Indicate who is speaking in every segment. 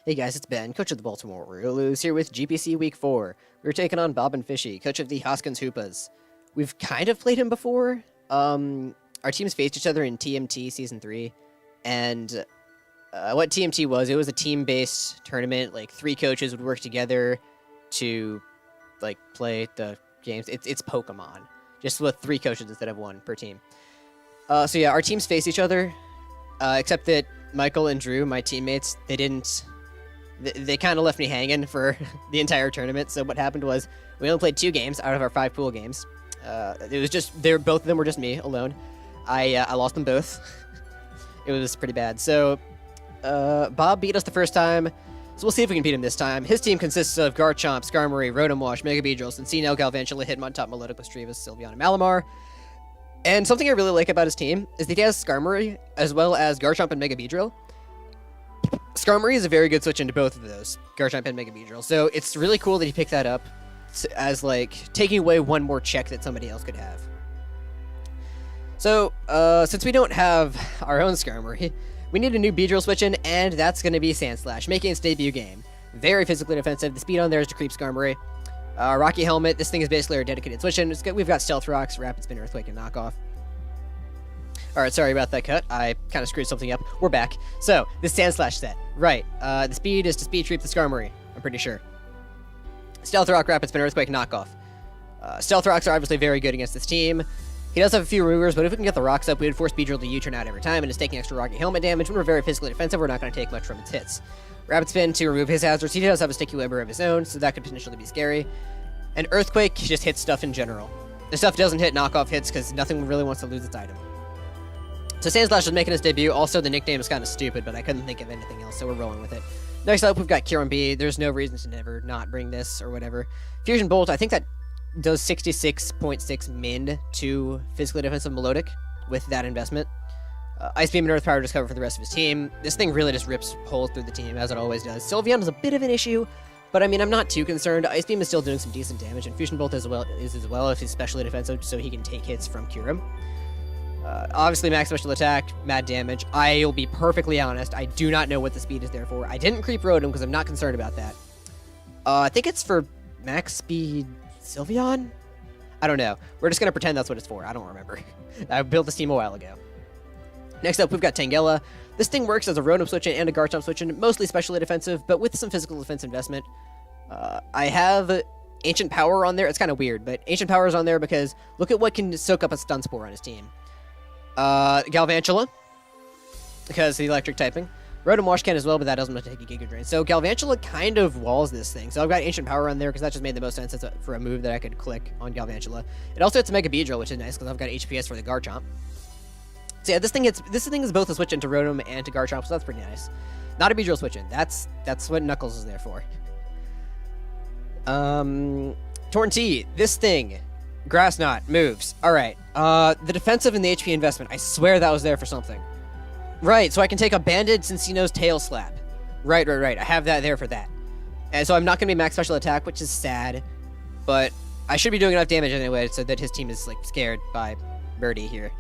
Speaker 1: Hey guys, it's Ben, coach of the Baltimore Oriolus, here with GPC Week 4. We're taking on Bob and Fishy, coach of the Hoskins Hoopas. We've kind of played him before. Our teams faced each other in TMT Season 3, and what TMT was, it was a team-based tournament. Like, 3 coaches would work together to, like, play the games. It's Pokemon, just with 3 coaches instead of 1 per team. So yeah, our teams face each other, except that Michael and Drew, my teammates, they kind of left me hanging for the entire tournament. So what happened was we only played 2 games out of our 5 pool games. It was just both of them were just me alone. I lost them both. It was pretty bad. So Bob beat us the first time. So we'll see if we can beat him this time. His team consists of Garchomp, Skarmory, Rotomwash, Mega Beedrill, Cincino, Galvantula, Hitmontop, Melodic, Strevis, Sylveon, and Malamar. And something I really like about his team is that he has Skarmory as well as Garchomp and Mega Beedrill. Skarmory is a very good switch into both of those, Garchomp and Mega Beedrill. So it's really cool that he picked that up as, like, taking away one more check that somebody else could have. So, since we don't have our own Skarmory, we need a new Beedrill switch in, and that's going to be Sandslash, making its debut game. Very physically defensive. The speed on there is to creep Skarmory. Rocky Helmet, this thing is basically our dedicated switch in. We've got Stealth Rocks, Rapid Spin, Earthquake, and Knockoff. Alright, sorry about that cut. I kind of screwed something up. We're back. So, this Sandslash set. Right. The speed is to speed creep the Skarmory, I'm pretty sure. Stealth Rock, Rapid Spin, Earthquake, Knockoff. Stealth Rocks are obviously very good against this team. He does have a few removers, but if we can get the rocks up, we would force Beedrill to U-turn out every time, and it's taking extra Rocky Helmet damage. When we're very physically defensive, we're not going to take much from its hits. Rapid Spin to remove his hazards. He does have a Sticky Webber of his own, so that could potentially be scary. And Earthquake just hits stuff in general. The stuff doesn't hit knockoff hits because nothing really wants to lose its item. So Sandslash is making his debut. Also, the nickname is kind of stupid, but I couldn't think of anything else, so we're rolling with it. Next up, we've got Kieran B. There's no reason to never not bring this or whatever. Fusion Bolt, I think that does 66.6 min to physically defensive Melodic with that investment. Ice Beam and Earth Power just cover for the rest of his team. This thing really just rips holes through the team, as it always does. Sylveon is a bit of an issue, but I mean, I'm not too concerned. Ice Beam is still doing some decent damage, and Fusion Bolt is as well if he's specially defensive, so he can take hits from Kyurem. Obviously, max special attack, mad damage. I'll be perfectly honest, I do not know what the speed is there for. I didn't creep Rotom because I'm not concerned about that. I think it's for max speed Sylveon? I don't know. We're just going to pretend that's what it's for. I don't remember. I built this team a while ago. Next up, we've got Tangela. This thing works as a Rotom switch in and a Garchomp switch in, mostly specially defensive, but with some physical defense investment. I have Ancient Power on there. It's kind of weird, but Ancient Power is on there because look at what can soak up a Stun Spore on his team. Galvantula, because of the electric typing. Rotomwash can as well, but that doesn't take a Giga Drain. So Galvantula kind of walls this thing. So I've got Ancient Power on there because that just made the most sense for a move that I could click on Galvantula. It also hits a Mega Beedrill, which is nice because I've got HPS for the Garchomp. So yeah, this thing is both a switch into Rotom and to Garchomp, so that's pretty nice. Not a Beedrill switch in. That's what Knuckles is there for. Torn T, this thing, Grass Knot, moves. Alright. The defensive and the HP investment, I swear that was there for something. Right, so I can take a Banded Cincino's Tail Slap. Right. I have that there for that. And so I'm not going to be max special attack, which is sad. But I should be doing enough damage anyway so that his team is, like, scared by Birdie here.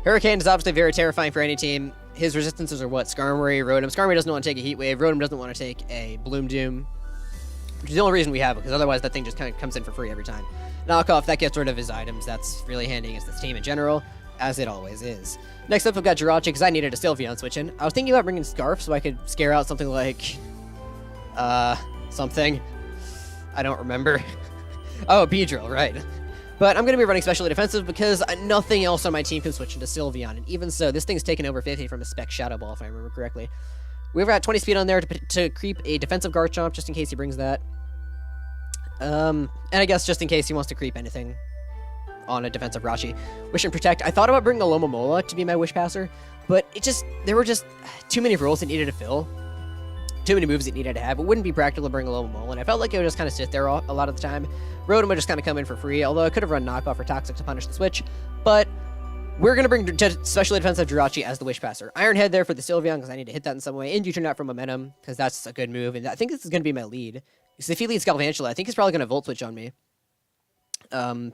Speaker 1: Hurricane is obviously very terrifying for any team. His resistances are what? Skarmory, Rotom. Skarmory doesn't want to take a Heat Wave. Rotom doesn't want to take a Bloom Doom. Which is the only reason we have it, because otherwise that thing just kind of comes in for free every time. Knockoff, that gets rid of his items. That's really handy against this team in general, as it always is. Next up, we've got Jirachi, because I needed a Sylveon switch in. I was thinking about bringing Scarf, so I could scare out something like... something. I don't remember. Oh, Beedrill, right. But I'm going to be running specially defensive because nothing else on my team can switch into Sylveon. And even so, this thing's taken over 50 from a Spec Shadow Ball, if I remember correctly. We've got 20 speed on there to creep a defensive Garchomp, just in case he brings that. And I guess just in case he wants to creep anything on a defensive Rashi. Wish and Protect. I thought about bringing a Lomomola to be my Wish Passer, but there were just too many roles it needed to fill. Too many moves it needed to have. It wouldn't be practical to bring a Lomomola, and I felt like it would just kind of sit there a lot of the time. Rotom would just kind of come in for free, although I could have run Knockoff or Toxic to punish the switch, but we're going to bring specially defensive Jirachi as the Wish Passer. Iron Head there for the Sylveon, because I need to hit that in some way, and U-turn out for Momentum, because that's a good move, and I think this is going to be my lead. Because if he leads Galvantula, I think he's probably going to Volt Switch on me.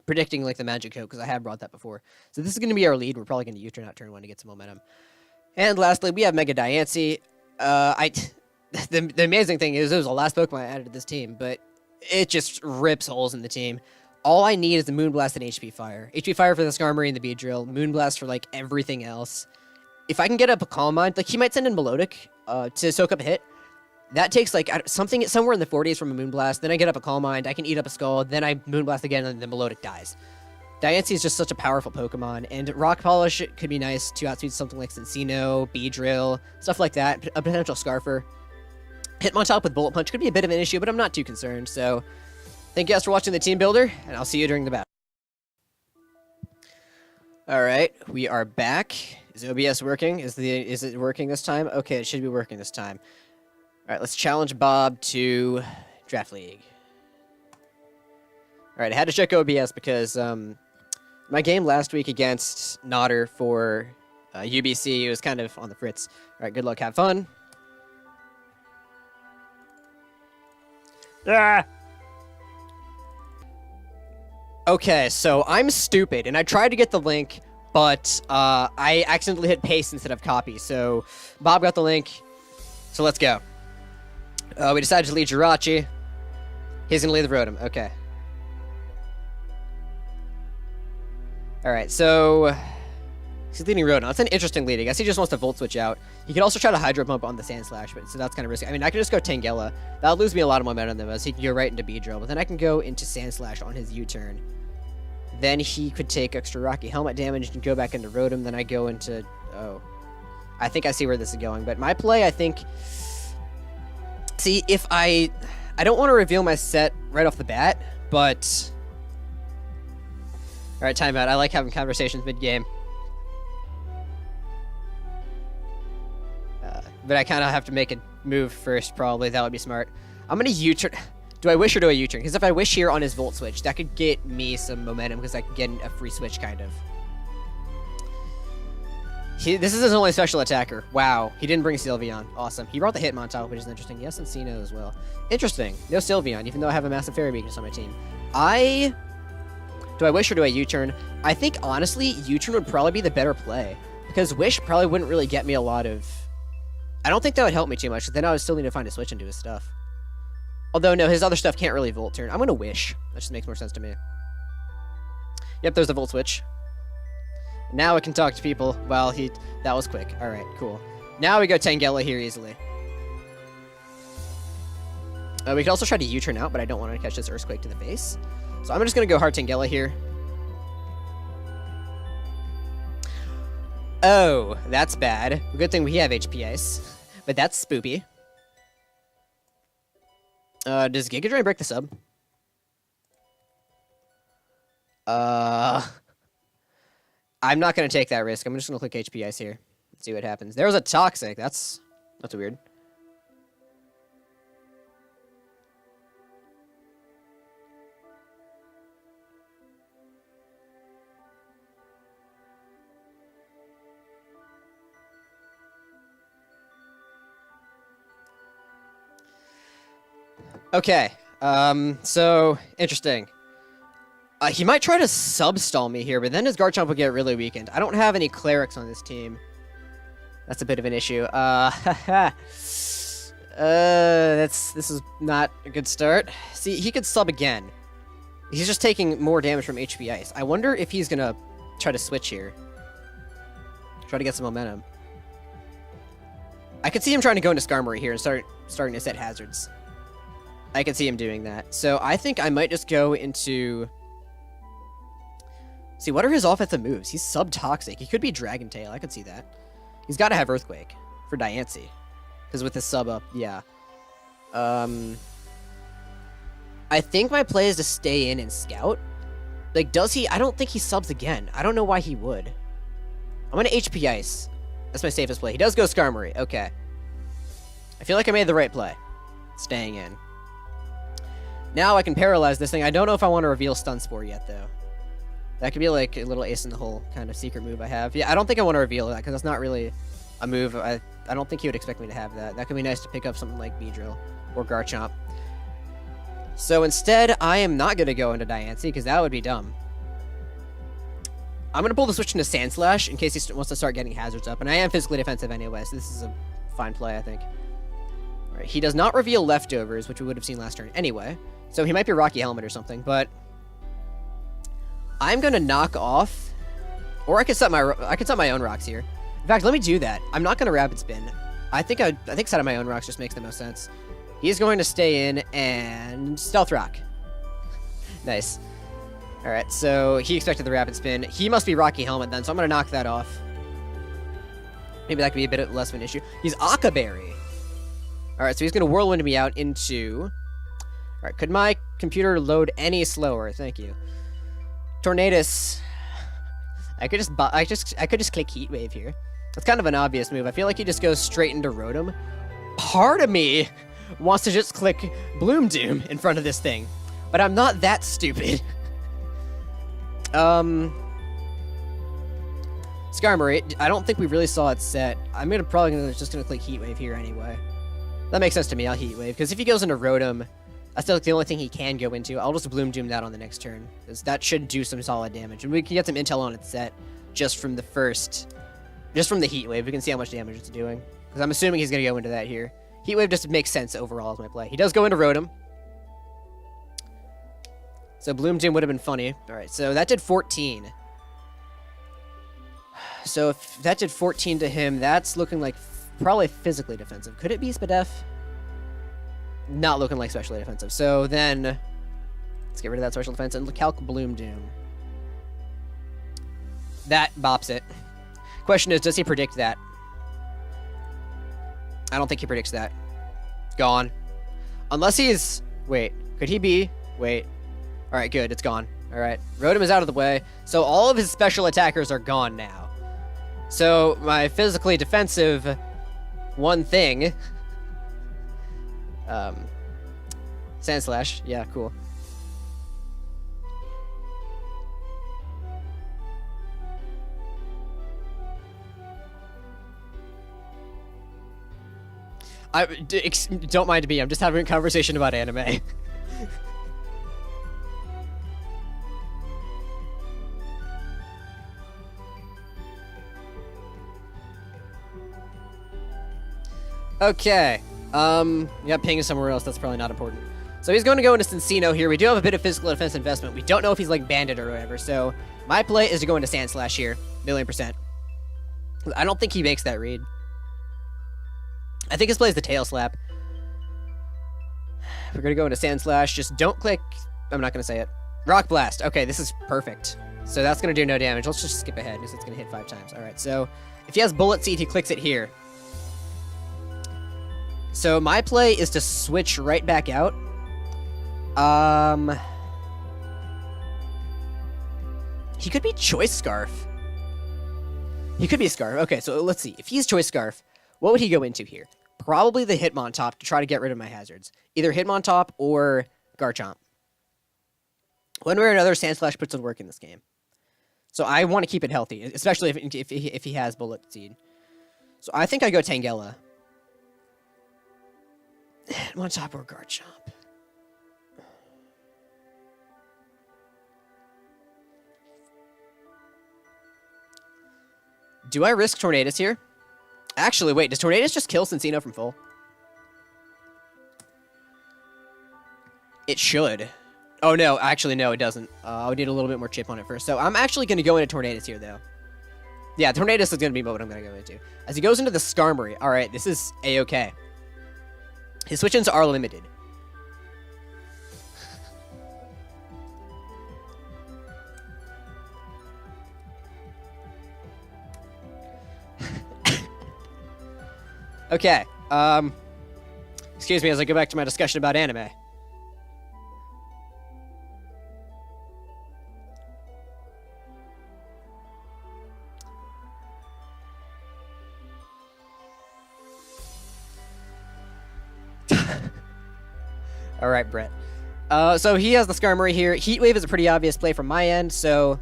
Speaker 1: Predicting, like, the Magic Coat, because I have brought that before. So this is going to be our lead. We're probably going to U-turn out turn 1 to get some momentum. And lastly, we have Mega Diancie. the amazing thing is it was the last Pokemon I added to this team, but it just rips holes in the team. All I need is the Moonblast and HP Fire. HP Fire for the Skarmory and the Beedrill, Moonblast for like everything else. If I can get up a Calm Mind, like he might send in Melodic to soak up a hit. That takes like something somewhere in the 40s from a Moonblast. Then I get up a Calm Mind, I can eat up a Skull, then I Moonblast again, and the Melodic dies. Diancie is just such a powerful Pokemon, and Rock Polish could be nice to outspeed something like Cincino, Beedrill, stuff like that, a potential Scarfer. Hitmontop with Bullet Punch could be a bit of an issue, but I'm not too concerned, so thank you guys for watching the Team Builder, and I'll see you during the battle. Alright, we are back. Is OBS working? Is it working this time? Okay, it should be working this time. Alright, let's challenge Bob to Draft League. Alright, I had to check OBS because my game last week against Nodder for UBC was kind of on the fritz. Alright, good luck, have fun. Ah! Okay, so I'm stupid, and I tried to get the link, but I accidentally hit paste instead of copy, so Bob got the link, so let's go. We decided to lead Jirachi. He's gonna lead the Rotom, okay. Alright, so he's leading Rotom. That's an interesting lead. I guess he just wants to Volt Switch out. He could also try to Hydro Pump on the Sandslash, but so that's kind of risky. I mean, I could just go Tangela. That'll lose me a lot of momentum, though, as he can go right into Beedrill. But then I can go into Sandslash on his U-turn. Then he could take extra Rocky Helmet damage and go back into Rotom. Then I go into... Oh. I think I see where this is going. But my play, I think... See, if I don't want to reveal my set right off the bat, but... Alright, timeout. I like having conversations mid-game. But I kind of have to make a move first, probably. That would be smart. I'm going to U-turn. Do I wish or do I U-turn? Because if I wish here on his Volt Switch, that could get me some momentum because I could get a free switch, kind of. This is his only special attacker. Wow. He didn't bring Sylveon. Awesome. He brought the Hitmontop, which is interesting. Yes, and Cincino as well. Interesting. No Sylveon, even though I have a massive Fairy Weakness on my team. Do I wish or do I U-turn? I think, honestly, U-turn would probably be the better play. Because Wish probably wouldn't really get me a lot of... I don't think that would help me too much. Then I would still need to find a switch into his stuff. Although, no, his other stuff can't really Volt Turn. I'm going to Wish. That just makes more sense to me. Yep, there's the Volt Switch. Now I can talk to people while he... That was quick. Alright, cool. Now we go Tangela here easily. We could also try to U-turn out, but I don't want to catch this Earthquake to the face. So I'm just going to go hard Tangela here. Oh, that's bad. Good thing we have HP Ice. But that's spoopy. Does Giga Drain break the sub? I'm not going to take that risk. I'm just going to click HP Ice here. Let's see what happens. There was a Toxic. That's weird. Okay, so, interesting. He might try to sub-stall me here, but then his Garchomp will get really weakened. I don't have any Clerics on this team. That's a bit of an issue. This is not a good start. See, he could sub again. He's just taking more damage from HP Ice. I wonder if he's gonna try to switch here. Try to get some momentum. I could see him trying to go into Skarmory here and starting to set hazards. I can see him doing that. So I think I might just go into... See, what are his offensive moves? He's sub-toxic. He could be Dragon Tail. I could see that. He's got to have Earthquake for Diancie. Because with his sub up, yeah. I think my play is to stay in and scout. Like, does he? I don't think he subs again. I don't know why he would. I'm going to HP Ice. That's my safest play. He does go Skarmory. Okay. I feel like I made the right play. Staying in. Now I can paralyze this thing. I don't know if I want to reveal Stun Spore yet, though. That could be like a little ace in the hole kind of secret move I have. Yeah, I don't think I want to reveal that, because that's not really a move. I don't think he would expect me to have that. That could be nice to pick up something like Beedrill or Garchomp. So instead, I am not going to go into Diancie, because that would be dumb. I'm going to pull the switch into Sandslash in case he wants to start getting hazards up. And I am physically defensive anyway, so this is a fine play, I think. Right, he does not reveal leftovers, which we would have seen last turn anyway. So he might be Rocky Helmet or something, but I'm gonna knock off, or I could set my own rocks here. In fact, let me do that. I'm not gonna rapid spin. I think setting my own rocks just makes the most sense. He's going to stay in and stealth rock. Nice. All right, so he expected the rapid spin. He must be Rocky Helmet then, so I'm gonna knock that off. Maybe that could be a bit less of an issue. He's Akaberry. All right, so he's gonna whirlwind me out into. All right, could my computer load any slower? Thank you. Tornadus. I could just click Heat Wave here. That's kind of an obvious move. I feel like he just goes straight into Rotom. Part of me wants to just click Bloom Doom in front of this thing, but I'm not that stupid. Skarmory, I don't think we really saw it set. I'm just gonna click Heat Wave here anyway. That makes sense to me. I'll Heat Wave because if he goes into Rotom, that's the only thing he can go into. I'll just Bloom Doom that on the next turn because that should do some solid damage, and we can get some intel on its set just from the Heat Wave. We can see how much damage it's doing because I'm assuming he's gonna go into that here. Heat Wave just makes sense overall as my play. He does go into Rotom. So Bloom Doom would have been funny. All right, so that did 14. So if that did 14 to him, that's looking like probably physically defensive. Could it be Spadef? Not looking like specially defensive. So then let's get rid of that special defense and calc Bloom Doom. That bops it. Question is, does he predict that? I don't think he predicts that. Gone. Unless he's... Wait. Could he be... Wait. Alright, good. It's gone. Alright. Rotom is out of the way. So all of his special attackers are gone now. So my physically defensive one thing... Sandslash. Yeah, cool. Don't mind me, I'm just having a conversation about anime. Okay. Yeah, ping is somewhere else, that's probably not important. So he's going to go into Cincino here. We do have a bit of physical defense investment. We don't know if he's like Bandit or whatever, so my play is to go into Sandslash here, 1,000,000%. I don't think he makes that read. I think his play is the Tail Slap. We're going to go into Sandslash. Just don't click... I'm not going to say it. Rock Blast. Okay, this is perfect. So that's going to do no damage. Let's just skip ahead because it's going to hit 5 times. All right, so if he has Bullet Seed, he clicks it here. So my play is to switch right back out. He could be Choice Scarf. He could be a Scarf. Okay, so let's see. If he's Choice Scarf, what would he go into here? Probably the Hitmontop to try to get rid of my hazards. Either Hitmontop or Garchomp. One way or another, Sandslash puts in work in this game. So I want to keep it healthy, especially if he has Bullet Seed. So I think I go Tangela. Hitmontop or Garchomp. Do I risk Tornadus here? Actually, wait, does Tornadus just kill Cincino from full? It should. Oh, no, actually, no, it doesn't. I would need a little bit more chip on it first. So I'm actually going to go into Tornadus here, though. Yeah, Tornadus is going to be what I'm going to go into. As he goes into the Skarmory, all right, this is A-okay. His switch-ins are limited. Okay, excuse me as I go back to my discussion about anime. Alright, Brett. So he has the Skarmory here. Heat Wave is a pretty obvious play from my end, so...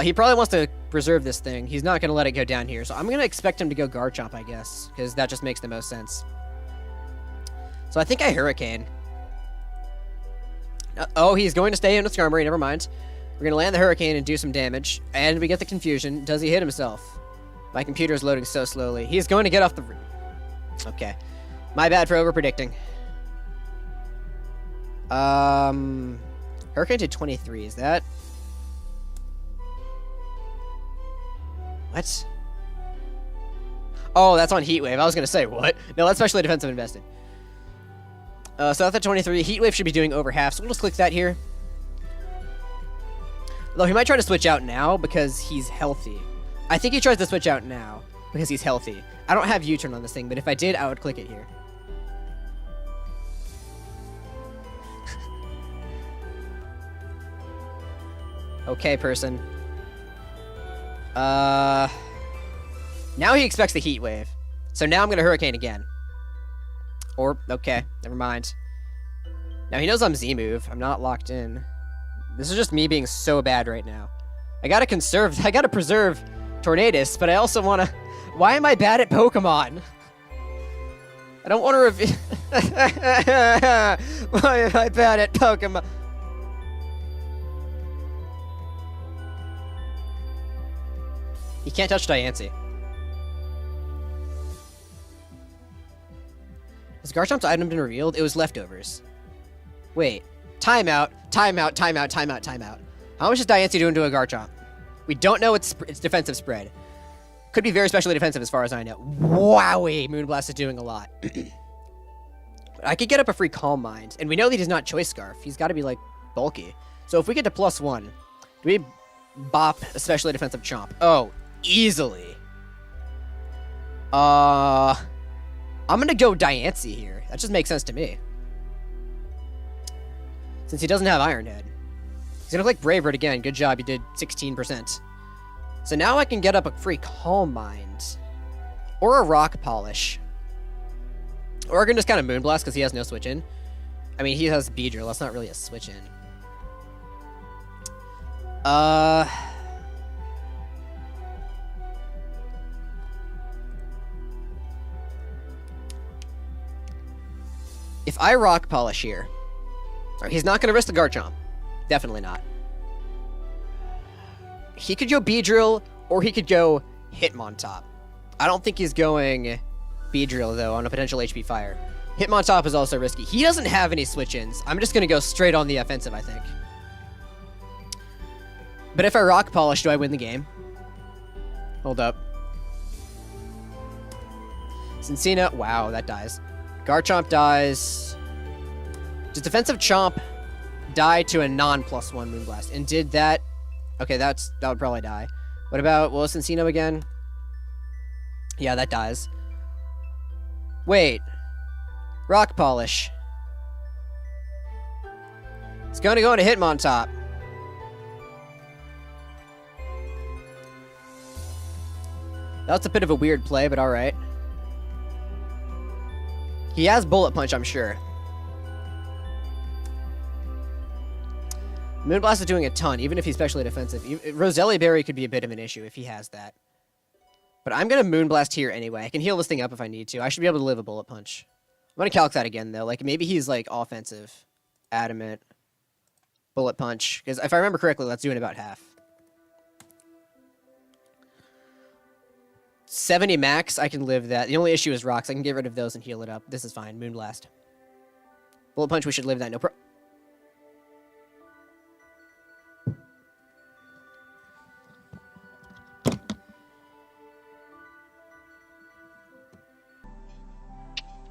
Speaker 1: he probably wants to preserve this thing. He's not going to let it go down here. So I'm going to expect him to go Garchomp, I guess. Because that just makes the most sense. So I think I Hurricane. Oh, he's going to stay in with Skarmory. Never mind. We're going to land the Hurricane and do some damage. And we get the confusion. Does he hit himself? My computer is loading so slowly. He's going to get off the... Okay. My bad for over predicting. Hurricane to 23. Is that? What? Oh, that's on Heat Wave. I was gonna say what? No, that's specially defensive invested. So that's at 23. Heat Wave should be doing over half. So we'll just click that here. Though he might try to switch out now because he's healthy. I think he tries to switch out now because he's healthy. I don't have U-turn on this thing, but if I did, I would click it here. Okay, person. Now he expects the Heat Wave. So now I'm going to Hurricane again. Or, okay, never mind. Now he knows I'm Z-move. I'm not locked in. This is just me being so bad right now. I gotta preserve Tornadus, but I also wanna... Why am I bad at Pokemon? I don't want to reveal... Why am I bad at Pokemon? He can't touch Diancie. Has Garchomp's item been revealed? It was leftovers. Wait. Timeout. Timeout. Timeout. Timeout. Timeout. How much is Diancie doing to a Garchomp? We don't know its defensive spread. Could be very specially defensive as far as I know. Wowie! Moonblast is doing a lot. I could get up a free Calm Mind. And we know that he's not Choice Scarf. He's got to be, like, bulky. So if we get to +1, do we bop especially defensive Chomp? Oh, easily. I'm going to go Diancie here. That just makes sense to me. Since he doesn't have Iron Head. He's going to click Brave Bird again. Good job, you did 16%. So now I can get up a free Calm Mind. Or a Rock Polish. Or I can just kind of Moonblast because he has no switch in. I mean, he has Beedrill. That's not really a switch in. If I Rock Polish here... He's not going to risk the Garchomp. Definitely not. He could go Beedrill, or he could go Hitmontop. I don't think he's going Beedrill, though, on a potential HP Fire. Hitmontop is also risky. He doesn't have any switch-ins. I'm just going to go straight on the offensive, I think. But if I Rock Polish, do I win the game? Hold up. Cincina, wow, that dies. Garchomp dies. Does defensive Chomp die to a non-+1 Moonblast? And did that... Okay, that would probably die. What about... Well, Cincino again? Yeah, that dies. Wait. Rock Polish. It's going to go into Hitmontop. That's a bit of a weird play, but alright. He has Bullet Punch, I'm sure. Moonblast is doing a ton, even if he's specially defensive. Roselli Berry could be a bit of an issue if he has that. But I'm going to Moonblast here anyway. I can heal this thing up if I need to. I should be able to live a Bullet Punch. I'm going to calc that again, though. Like, maybe he's, like, offensive. Adamant. Bullet Punch. Because if I remember correctly, that's doing about half. 70 max, I can live that. The only issue is rocks. I can get rid of those and heal it up. This is fine. Moonblast. Bullet Punch, we should live that. No problem.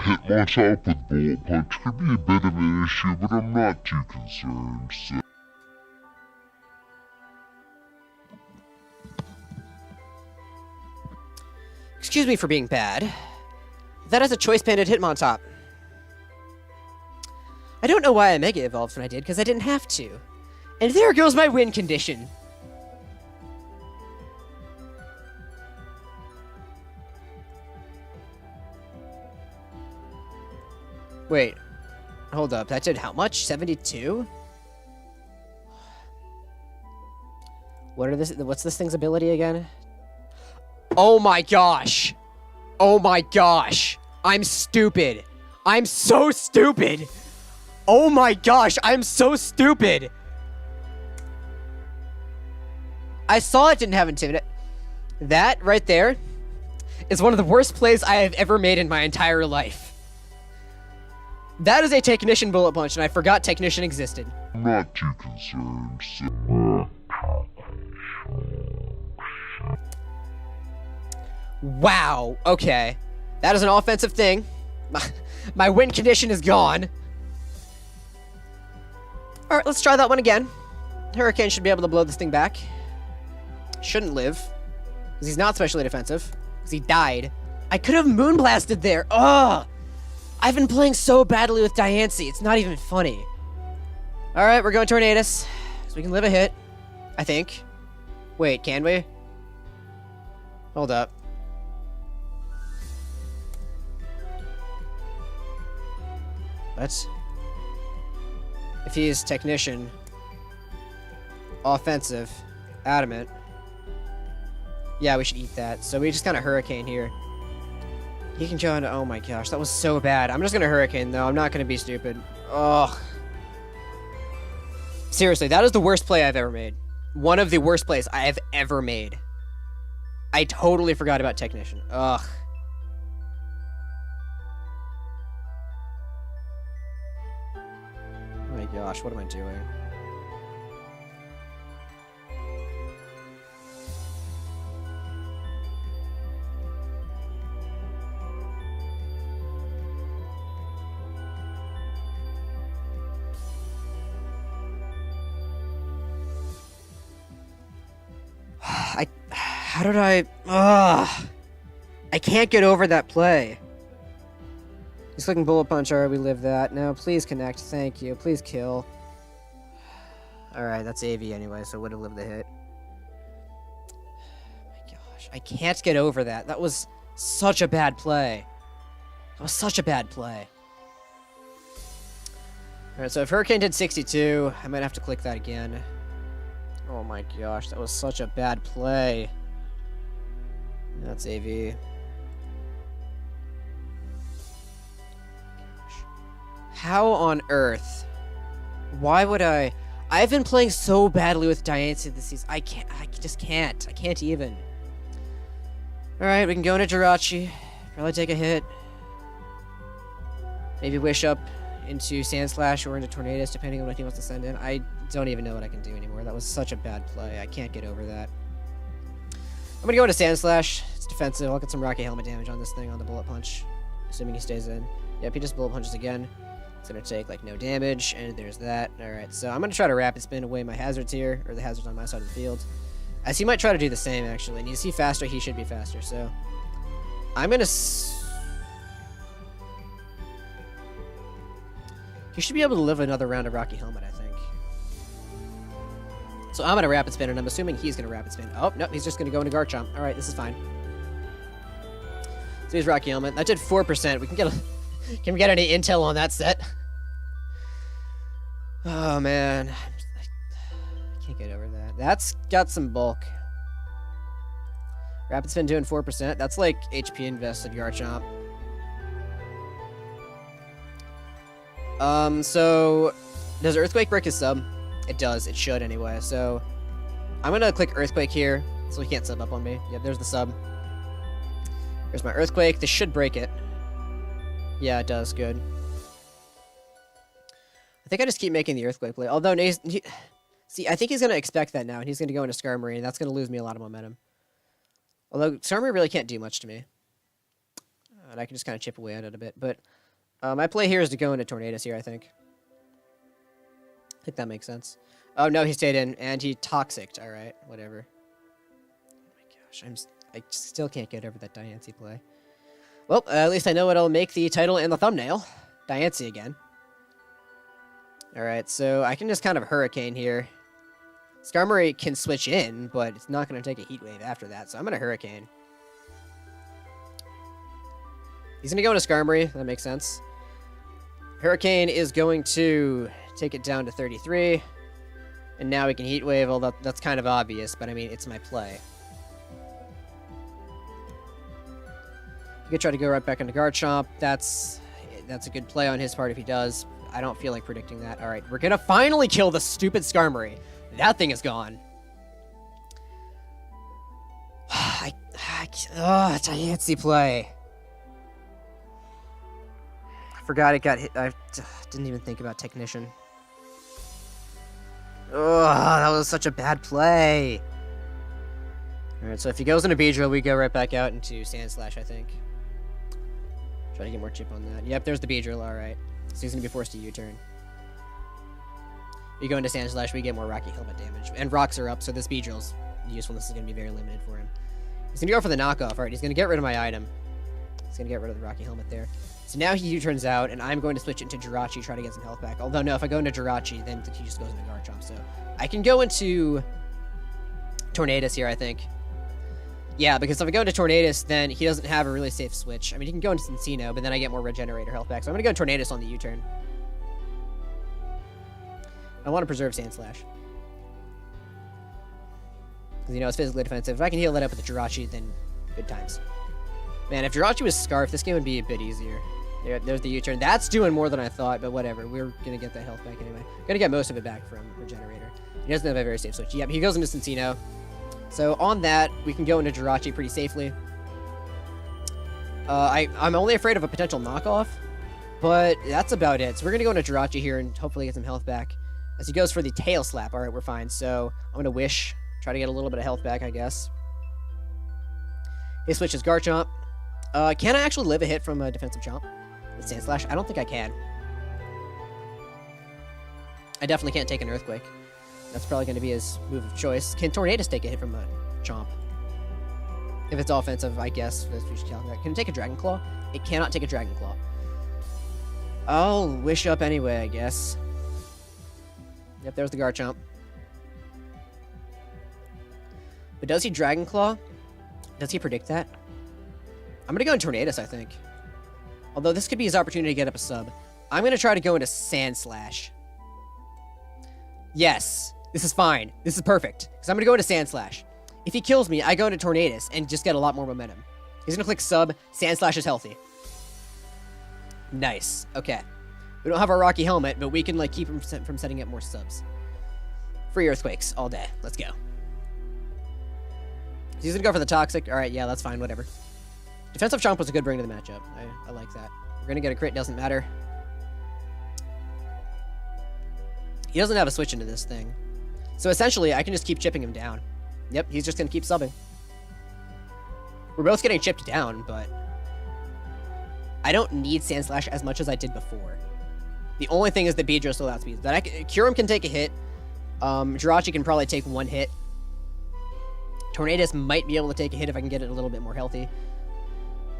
Speaker 2: Hitmontop with Bullet Punch could be a bit of an issue, but I'm not too concerned, so...
Speaker 1: Excuse me for being bad. That has a choice banded Hitmontop. I don't know why I Mega Evolved when I did, because I didn't have to. And there goes my win condition. Wait. Hold up. That did how much? 72? What's this thing's ability again? Oh my gosh. Oh my gosh. I'm stupid. I'm so stupid. Oh my gosh. I'm so stupid. I saw it didn't have Intimidate. That right there is one of the worst plays I have ever made in my entire life. That is a Technician Bullet Punch, and I forgot Technician existed.
Speaker 2: I'm not too concerned, so...
Speaker 1: Wow, okay. That is an offensive thing. My win condition is gone. Alright, let's try that one again. Hurricane should be able to blow this thing back. Shouldn't live. Because he's not specially defensive. Because he died. I could have Moonblasted there. Ugh! I've been playing so badly with Diancie. It's not even funny. Alright, we're going Tornadus. So we can live a hit. I think. Wait, can we? Hold up. What? If he is Technician, offensive, adamant. Yeah, we should eat that. So we just kind of Hurricane here. He can go into... Oh my gosh, that was so bad. I'm just going to Hurricane, though. I'm not going to be stupid. Ugh. Seriously, that is the worst play I've ever made. One of the worst plays I have ever made. I totally forgot about Technician. Ugh. Oh my gosh, what am I doing? How did I... Ugh. I can't get over that play. He's clicking Bullet Punch. Alright, we live that. No, please connect. Thank you. Please kill. Alright, that's AV anyway, so would have lived the hit. Oh my gosh. I can't get over that. That was such a bad play. That was such a bad play. Alright, so if Hurricane did 62, I might have to click that again. Oh my gosh, that was such a bad play. That's AV. How on earth? Why would I? I've been playing so badly with Diancie this season. I just can't. I can't even. Alright, we can go into Jirachi. Probably take a hit. Maybe wish up into Sandslash or into Tornadus, depending on what he wants to send in. I don't even know what I can do anymore. That was such a bad play. I can't get over that. I'm gonna go into Sandslash. It's defensive. I'll get some Rocky Helmet damage on this thing on the Bullet Punch. Assuming he stays in. Yep, he just Bullet Punches again. It's gonna take, like, no damage, and there's that. Alright, so I'm gonna try to Rapid Spin away my hazards here, or the hazards on my side of the field. As he might try to do the same, actually. And is he faster? He should be faster, so... I'm gonna... He should be able to live another round of Rocky Helmet, I think. So I'm gonna Rapid Spin, and I'm assuming he's gonna Rapid Spin. Oh, no, he's just gonna go into Garchomp. Alright, this is fine. So he's Rocky Helmet. That did 4%. We can get a... Can we get any intel on that set? Oh, man. I can't get over that. That's got some bulk. Rapid Spin doing 4%. That's like HP invested Garchomp. So... Does Earthquake break his sub? It does. It should anyway. So... I'm gonna click Earthquake here, so he can't sub up on me. Yep, there's the sub. Here's my Earthquake. This should break it. Yeah, it does. Good. I think I just keep making the Earthquake play. Although, see, I think he's going to expect that now, and he's going to go into Skarmory, and that's going to lose me a lot of momentum. Although, Skarmory really can't do much to me. And I can just kind of chip away at it a bit. But my play here is to go into Tornadus here, I think. I think that makes sense. Oh, no, he stayed in, and he Toxiced. All right, whatever. Oh my gosh, I still can't get over that Diancie play. Well, at least I know what'll make the title and the thumbnail. Diancie again. Alright, so I can just kind of Hurricane here. Skarmory can switch in, but it's not going to take a Heat Wave after that, so I'm going to Hurricane. He's going to go into Skarmory. That makes sense. Hurricane is going to take it down to 33. And now we can Heat Wave, although that's kind of obvious, but I mean, it's my play. He could try to go right back into Garchomp. That's a good play on his part if he does. I don't feel like predicting that. All right, we're going to finally kill the stupid Skarmory. That thing is gone. Diancie play. Forgot it got hit. I didn't even think about Technician. Ugh, that was such a bad play. Alright, so if he goes into Beedrill, we go right back out into Sandslash, I think. Try to get more chip on that. Yep, there's the Beedrill, alright. So he's going to be forced to U-turn. We go into Sandslash, we get more Rocky Helmet damage. And rocks are up, so this Beedrill's usefulness is going to be very limited for him. He's going to go for the knockoff. Alright, he's going to get rid of my item. He's going to get rid of the Rocky Helmet there. So now he U-turns out, and I'm going to switch into Jirachi, try to get some health back. Although, no, if I go into Jirachi, then he just goes into Garchomp. So I can go into Tornadus here, I think. Yeah, because if I go into Tornadus, then he doesn't have a really safe switch. I mean, he can go into Cincino, but then I get more Regenerator health back. So I'm going to go Tornadus on the U-turn. I want to preserve Sandslash. Because, you know, it's physically defensive. If I can heal that up with the Jirachi, then good times. Man, if Jirachi was Scarf, this game would be a bit easier. There's the U-turn. That's doing more than I thought, but whatever. We're going to get that health back anyway. Going to get most of it back from Regenerator. He doesn't have a very safe switch. Yep, he goes into Cincino. So on that, we can go into Jirachi pretty safely. I'm only afraid of a potential knockoff, but that's about it. So we're going to go into Jirachi here and hopefully get some health back. As he goes for the Tail Slap. Alright, we're fine. So I'm going to Wish. Try to get a little bit of health back, I guess. His switch is Garchomp. Can I actually live a hit from a defensive Chomp with Sandslash? I don't think I can. I definitely can't take an Earthquake. That's probably going to be his move of choice. Can Tornadus take a hit from a Chomp? If it's offensive, I guess. Can it take a Dragon Claw? It cannot take a Dragon Claw. I'll Wish up anyway, I guess. Yep, there's the Garchomp. But does he Dragon Claw? Does he predict that? I'm going to go in Tornadus, I think. Although this could be his opportunity to get up a sub. I'm going to try to go into Sandslash. Yes. This is fine. This is perfect. Because I'm going to go into Sandslash. If he kills me, I go into Tornadus and just get a lot more momentum. He's going to click sub. Sandslash is healthy. Nice. Okay. We don't have our Rocky Helmet, but we can like keep him from setting up more subs. Free Earthquakes all day. Let's go. He's going to go for the Toxic. Alright, yeah, that's fine. Whatever. Defensive Chomp was a good bring to the matchup. I like that. We're going to get a crit. Doesn't matter. He doesn't have a switch into this thing. So essentially, I can just keep chipping him down. Yep, he's just going to keep subbing. We're both getting chipped down, but I don't need Sandslash as much as I did before. The only thing is that Beedrill still outspeeds. Kyurem can take a hit. Jirachi can probably take one hit. Tornadus might be able to take a hit if I can get it a little bit more healthy.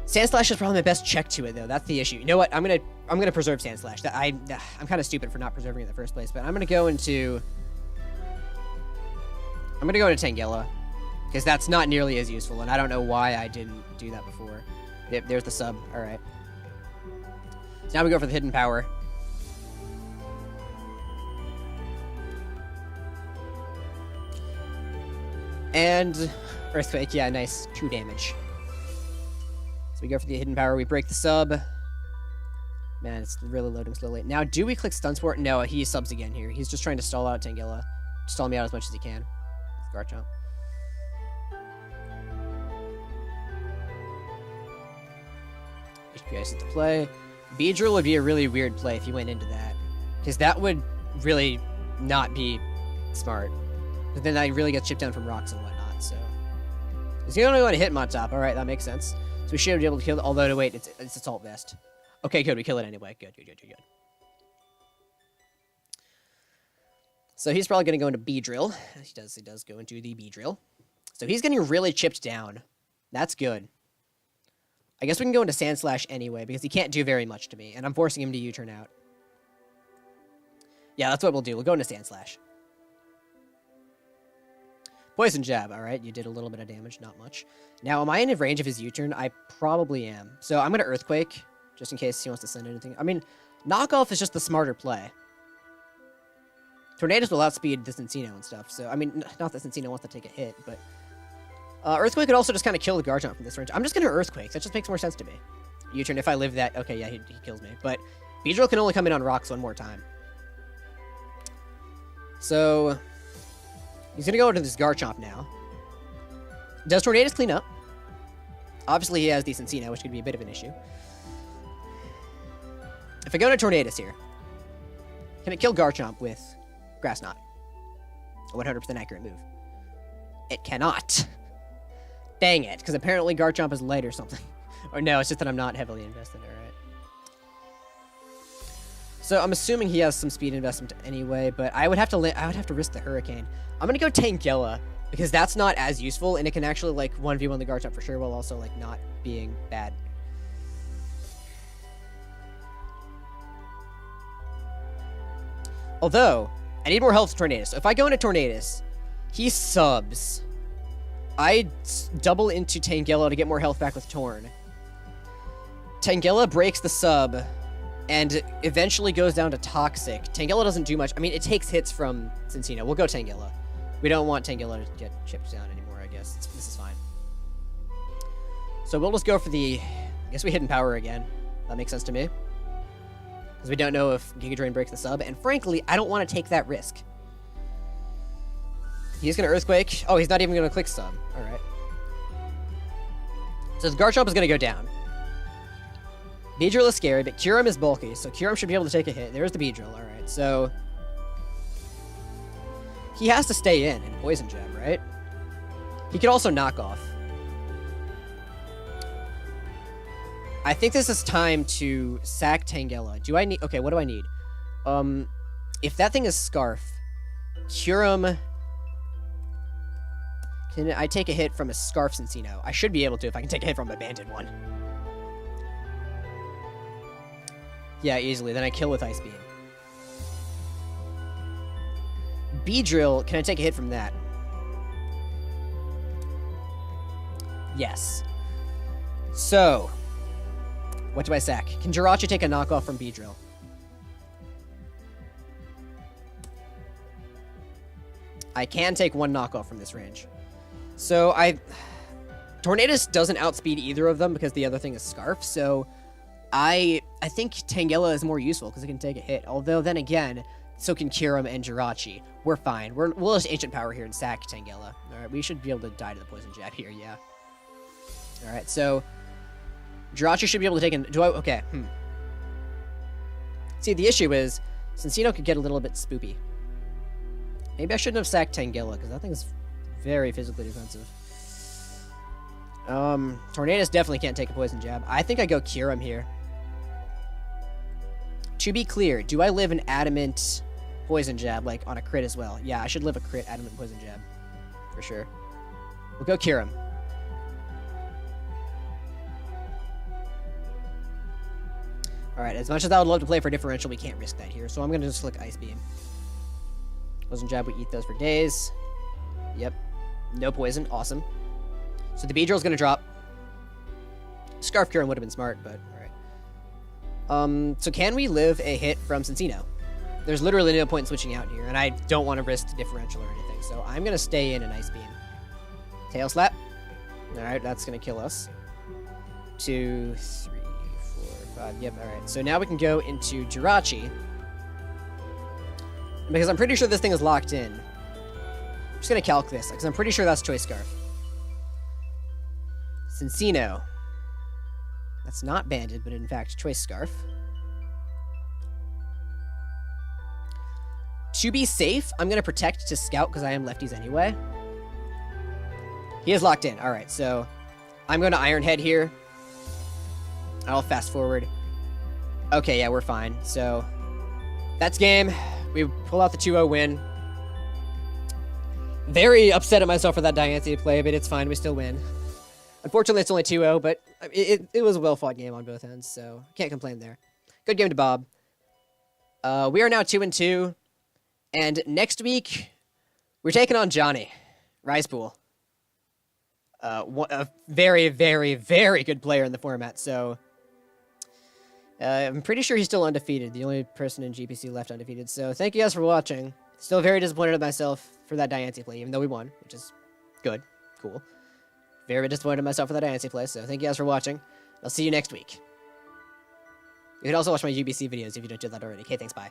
Speaker 1: Sandslash is probably my best check to it, though. That's the issue. You know what? I'm gonna preserve Sandslash. I'm kind of stupid for not preserving it in the first place, but I'm gonna go into Tangela, because that's not nearly as useful, and I don't know why I didn't do that before. Yep, there's the sub. All right. So now we go for the hidden power. And Earthquake, yeah, nice. 2 damage. So we go for the hidden power, we break the sub. Man, it's really loading slowly. Now, do we click Stun Sport? No, he subs again here. He's just trying to stall out Tangela. Stall me out as much as he can. With Garchomp. HP Ice into play. Beedrill would be a really weird play if you went into that. Because that would really not be smart. But then I really get chipped down from rocks and whatnot, so. He's gonna go and hit Hitmontop. Alright, that makes sense. So we should be able to kill it, although, no, wait, it's Assault Vest. Okay, good, we kill it anyway. Good. So he's probably gonna go into Beedrill. He does go into the Beedrill. So he's getting really chipped down. That's good. I guess we can go into Sandslash anyway, because he can't do very much to me, and I'm forcing him to U-turn out. Yeah, that's what we'll do. We'll go into Sandslash. Poison Jab, alright, you did a little bit of damage, not much. Now, am I in range of his U-turn? I probably am. So I'm going to Earthquake, just in case he wants to send anything. I mean, Knockoff is just the smarter play. Tornadus will outspeed the Cincino and stuff, so, I mean, not that Cincino wants to take a hit, but Earthquake could also just kind of kill the Garchomp from this range. I'm just going to Earthquake, that just makes more sense to me. U-turn, if I live that, okay, yeah, he kills me, but Beedrill can only come in on rocks one more time. So he's going to go into this Garchomp now. Does Tornadus clean up? Obviously, he has the Cincino, which could be a bit of an issue. If I go to Tornadus here, can it kill Garchomp with Grass Knot? A 100% accurate move. It cannot. Dang it, because apparently Garchomp is light or something. Or no, it's just that I'm not heavily invested, alright. So I'm assuming he has some speed investment anyway, but I would have to risk the Hurricane. I'm gonna go Tangela, because that's not as useful, and it can actually, like, 1v1 the Garchomp for sure, while also, like, not being bad. Although, I need more health to Tornadus. So if I go into Tornadus, he subs. I double into Tangela to get more health back with Torn. Tangela breaks the sub, and eventually goes down to Toxic. Tangela doesn't do much. I mean, it takes hits from Cinccino. We'll go Tangela. We don't want Tangela to get chipped down anymore, I guess. This is fine. So we'll just go for the... I guess we Hidden Power again. That makes sense to me. Because we don't know if Giga Drain breaks the sub. And frankly, I don't want to take that risk. He's going to Earthquake. Oh, he's not even going to click sub. Alright. So the Garchomp is going to go down. Beedrill is scary, but Kyurem is bulky, so Kyurem should be able to take a hit. There's the Beedrill, alright, so... He has to stay in Poison Jab, right? He could also knock off. I think this is time to sack Tangela. Do I need... Okay, what do I need? If that thing is Scarf, Kyurem... Can I take a hit from a Scarf Cinccino? I should be able to if I can take a hit from a Banded one. Yeah, easily. Then I kill with Ice Beam. Beedrill, can I take a hit from that? Yes. So, what do I sack? Can Jirachi take a knockoff from Beedrill? I can take one knockoff from this range. So, Tornadus doesn't outspeed either of them because the other thing is Scarf, so... I think Tangela is more useful because it can take a hit. Although, then again, so can Kyurem and Jirachi. We're fine. We'll just Ancient Power here and sack Tangela. Alright, we should be able to die to the Poison Jab here, yeah. Alright, so... Jirachi should be able to take an... Okay, See, the issue is, Cinccino could get a little bit spoopy. Maybe I shouldn't have sacked Tangela, because that thing is very physically defensive. Tornadus definitely can't take a Poison Jab. I think I go Kyurem here. To be clear, do I live an Adamant Poison Jab, like, on a crit as well? Yeah, I should live a crit Adamant Poison Jab. For sure. We'll go Kyurem. Alright, as much as I would love to play for differential, we can't risk that here, so I'm gonna just click Ice Beam. Poison Jab, we eat those for days. Yep. No poison, awesome. So the Beedrill's gonna drop. Scarf Kyurem would have been smart, but alright. So can we live a hit from Cinccino? There's literally no point in switching out here, and I don't want to risk differential or anything, so I'm gonna stay in an Ice Beam. Tail Slap. Alright, that's gonna kill us. 2, 3, 4, 5. Yep, alright. So now we can go into Jirachi. Because I'm pretty sure this thing is locked in. I'm just gonna calc this, because I'm pretty sure that's Choice Scarf. Cinccino. That's not Banded, but in fact, Choice Scarf. To be safe, I'm going to Protect to Scout because I am lefties anyway. He is locked in. Alright, so I'm going to Iron Head here. I'll fast forward. Okay, yeah, we're fine. So that's game. We pull out the 2-0 win. Very upset at myself for that Diancie play, but it's fine. We still win. Unfortunately, it's only 2-0, but it was a well-fought game on both ends, so can't complain there. Good game to Bob. We are now 2-2, and next week, we're taking on Johnny, Risepool. A very, very, very good player in the format, so... I'm pretty sure he's still undefeated, the only person in GPC left undefeated, so thank you guys for watching. Still very disappointed in myself for that Diancie play, even though we won, which is good, cool. Very disappointed in myself for that Diancie play, so thank you guys for watching. I'll see you next week. You can also watch my UBC videos if you don't do that already. Okay, thanks, bye.